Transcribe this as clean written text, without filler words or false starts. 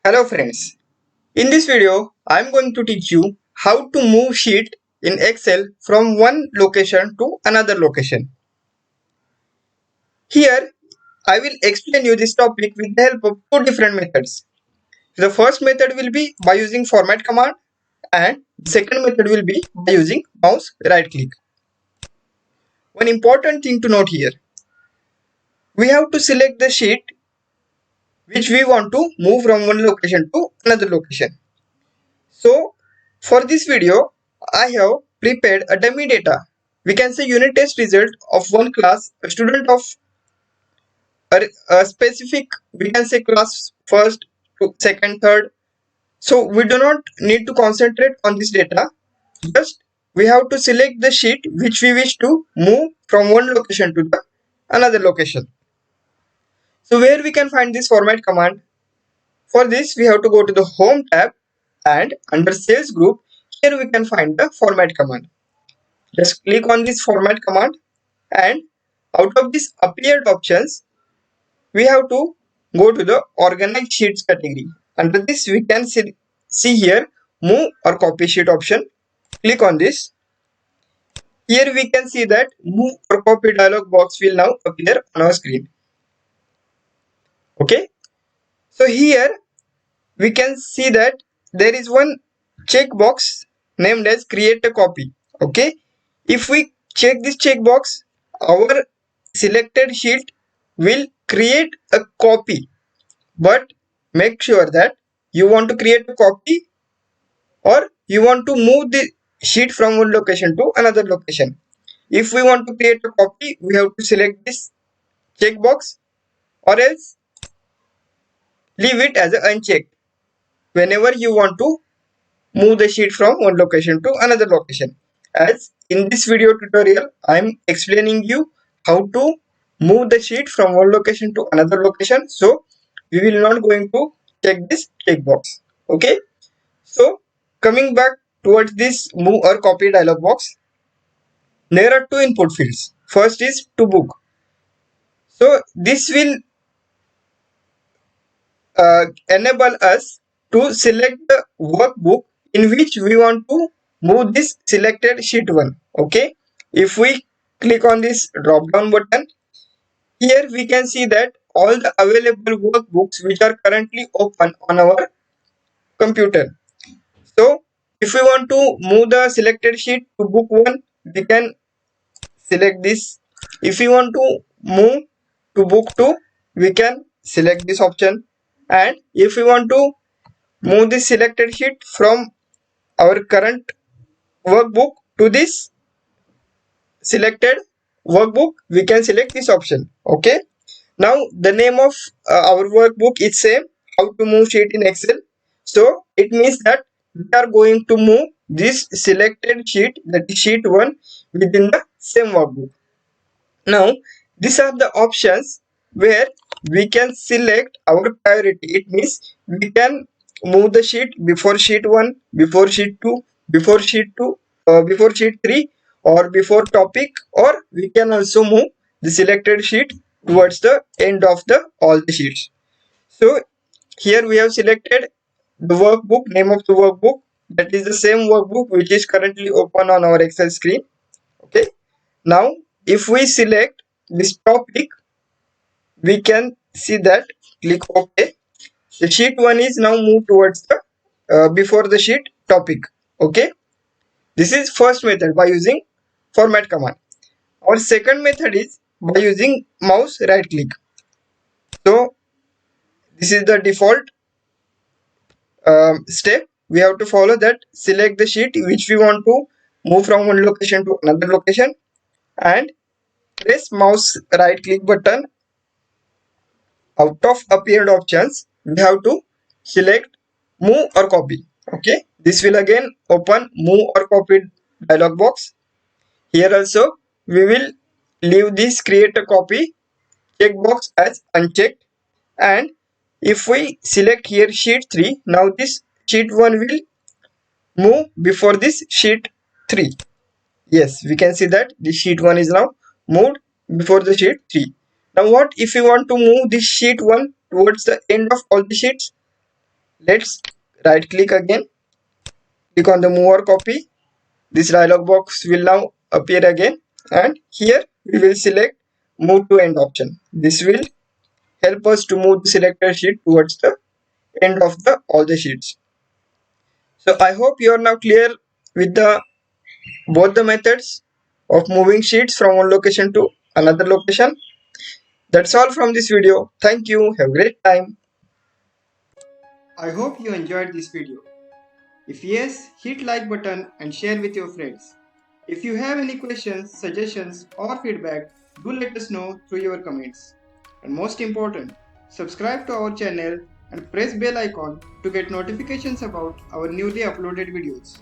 Hello friends, in this video I am going to teach you how to move sheet in Excel from one location to another location. Here I will explain you this topic with the help of two different methods. The first method will be by using format command and the second method will be by using mouse right click. One important thing to note here, we have to select the sheet which we want to move from one location to another location. So for this video, I have prepared a dummy data. We can say unit test result of one class, a student of a specific, we can say class first to second, third. So we do not need to concentrate on this data. Just we have to select the sheet which we wish to move from one location to the another location. So where we can find this format command? For this, we have to go to the home tab and under sales group, here we can find the format command. Just click on this format command and out of this appeared options, we have to go to the organize sheets category. Under this, we can see here move or copy sheet option. Click on this. Here we can see that move or copy dialog box will now appear on our screen. Okay. So here we can see that there is one checkbox named as create a copy. Okay, if we check this checkbox, our selected sheet will create a copy, but make sure that you want to create a copy or you want to move the sheet from one location to another location. If we want to create a copy, we have to select this checkbox or else leave it as unchecked whenever you want to move the sheet from one location to another location. As in this video tutorial, I am explaining you how to move the sheet from one location to another location. So we will not going to check this checkbox. Okay. So coming back towards this move or copy dialog box, there are two input fields. First is to book. So this will enable us to select the workbook in which we want to move this selected sheet 1. Okay, if we click on this drop down button, here we can see that all the available workbooks which are currently open on our computer. So if we want to move the selected sheet to book 1, we can select this. If we want to move to book 2, we can select this option. And if we want to move the selected sheet from our current workbook to this selected workbook, we can select this option. Okay, now the name of our workbook is same, how to move sheet in Excel. So it means that we are going to move this selected sheet, that is sheet 1, within the same workbook. Now these are the options where we can select our priority. It means we can move the sheet before sheet 1, before sheet 2, before sheet 2, before sheet 3, or before topic, or we can also move the selected sheet towards the end of the all the sheets. So here we have selected the workbook, name of the workbook, that is the same workbook which is currently open on our Excel screen. Okay, now if we select this topic, we can see that click OK. The sheet 1 is now moved towards the before the sheet topic. Okay, this is first method by using format command. Our second method is by using mouse right click. So this is the default step we have to follow, that select the sheet which we want to move from one location to another location and press mouse right click button. Out of appeared options, we have to select move or copy. Okay, this will again open move or copy dialog box. Here also we will leave this create a copy checkbox as unchecked, and if we select here sheet 3, now this sheet 1 will move before this sheet 3. Yes, we can see that the sheet 1 is now moved before the sheet 3. Now what if we want to move this sheet 1 towards the end of all the sheets? Let's right click again, click on the move or copy. This dialog box will now appear again, and here we will select move to end option. This will help us to move the selected sheet towards the end of the all the sheets. So I hope you are now clear with the both the methods of moving sheets from one location to another location. That's all from this video. Thank you. Have a great time. I hope you enjoyed this video. If yes, hit like button and share with your friends. If you have any questions, suggestions or feedback, do let us know through your comments. And most important, subscribe to our channel and press bell icon to get notifications about our newly uploaded videos.